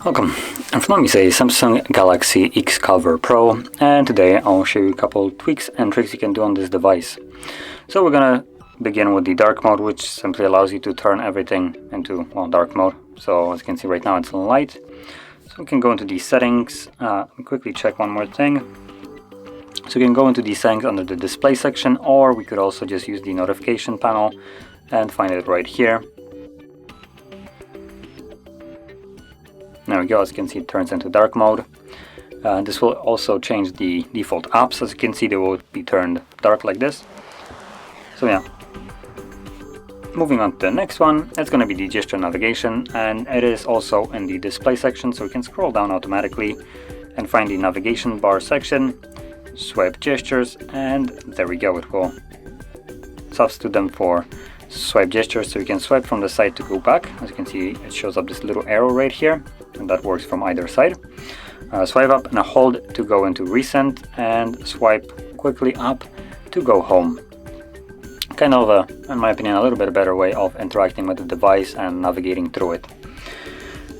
Welcome, in front of me is a Samsung Galaxy XCover Pro, and today I'll show you a couple tweaks and tricks you can do on this device. So we're gonna begin with the dark mode, which simply allows you to turn everything into, well, dark mode. So as you can see right now it's light. So we can go into the settings, quickly check one more thing. So we can go into the settings under the display section, or we could also just use the notification panel and find it right here. There we go, as you can see it turns into dark mode. This will also change the default apps. As you can see, they will be turned dark like this. So yeah, moving on to the next one, it's going to be the gesture navigation, and it is also in the display section, so we can scroll down automatically and find the navigation bar section, swipe gestures, and there we go, it will substitute them for swipe gestures, so you can swipe from the side to go back. As you can see, it shows up this little arrow right here, and that works from either side. Swipe up and hold to go into recent, and swipe quickly up to go home. Kind of in my opinion, a little bit better way of interacting with the device and navigating through it.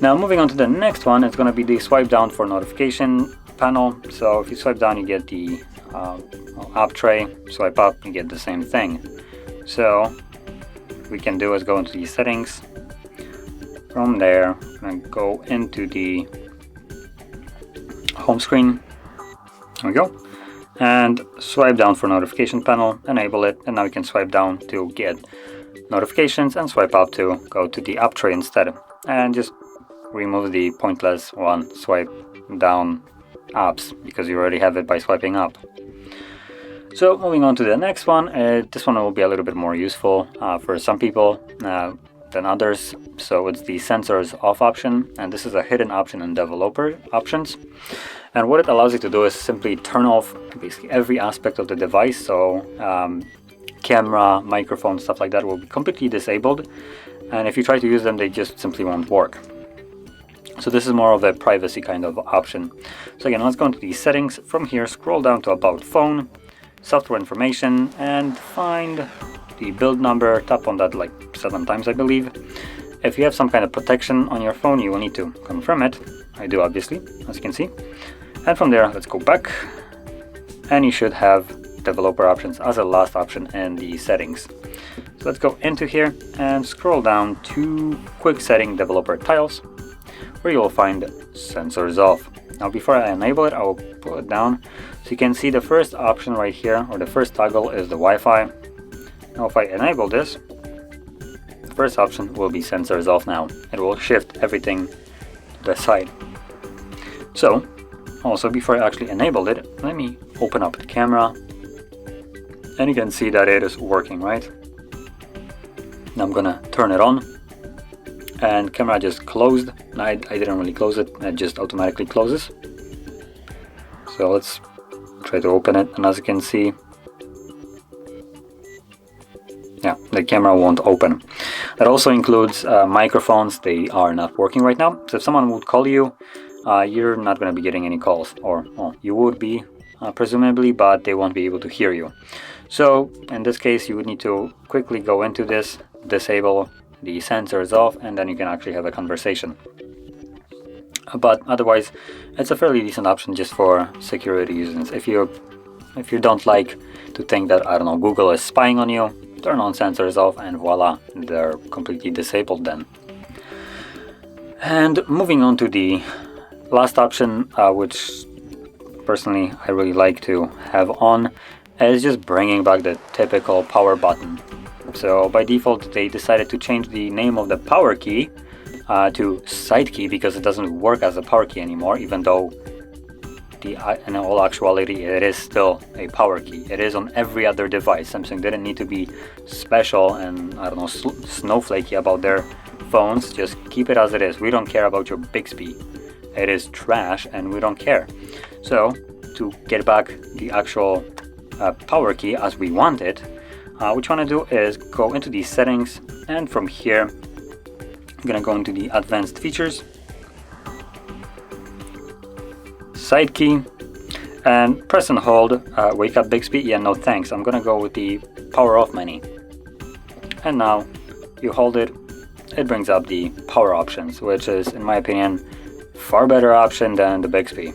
Now moving on to the next one, it's going to be the swipe down for notification panel. So if you swipe down, you get the app tray. Swipe up, you get the same thing. So what we can do is go into the settings. From there, and go into the home screen. There we go. And swipe down for notification panel, enable it, and now you can swipe down to get notifications and swipe up to go to the app tray instead. And just remove the pointless one, swipe down apps, because you already have it by swiping up. So moving on to the next one, this one will be a little bit more useful for some people than others. So it's the sensors off option, and this is a hidden option in developer options. And what it allows you to do is simply turn off basically every aspect of the device. So camera, microphone, stuff like that will be completely disabled, and if you try to use them, they just simply won't work. So this is more of a privacy kind of option. So again, let's go into the settings. From here, scroll down to about phone, software information, and find the build number. Tap on that like 7 times, I believe. If you have some kind of protection on your phone, you will need to confirm it. I do, obviously, as you can see. And from there, let's go back, and you should have developer options as a last option in the settings. So let's go into here and scroll down to quick setting developer tiles, where you will find sensors off. Now before I enable it, I will pull it down so you can see the first option right here, or the first toggle, is the Wi-Fi. Now if I enable this, the first option will be sensors off. Now it will shift everything to the side. So also, before I actually enabled it, let me open up the camera, and you can see that it is working, right? Now I'm gonna turn it on, and camera just closed. I didn't really close it, it just automatically closes. So let's try to open it, and as you can see, yeah, the camera won't open. That also includes microphones. They are not working right now. So if someone would call you, you're not going to be getting any calls, or well, you would be presumably, but they won't be able to hear you. So in this case, you would need to quickly go into this, disable the sensors off, and then you can actually have a conversation. But otherwise, it's a fairly decent option just for security reasons. If you don't like to think that, I don't know, Google is spying on you, turn on sensors off, and voila, they're completely disabled then. And moving on to the last option, which personally I really like to have on, is just bringing back the typical power button. So by default, they decided to change the name of the power key to side key, because it doesn't work as a power key anymore, even though in all actuality it is still a power key. It is on every other device. Samsung didn't need to be special and, I don't know, snowflakey about their phones. Just keep it as it is. We don't care about your Bixby. It is trash and we don't care. So to get back the actual power key as we want it, what you want to do is go into the settings, and from here I'm gonna go into the advanced features, side key, and press and hold wake up Bixby. Yeah, no thanks. I'm gonna go with the power off menu. And now you hold it, it brings up the power options, which is, in my opinion, far better option than the Bixby.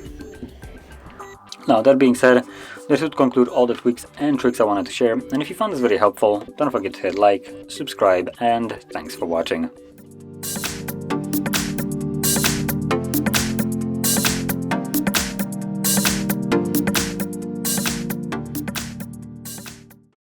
Now, that being said, this would conclude all the tweaks and tricks I wanted to share, and if you found this video helpful, don't forget to hit like, subscribe, and thanks for watching.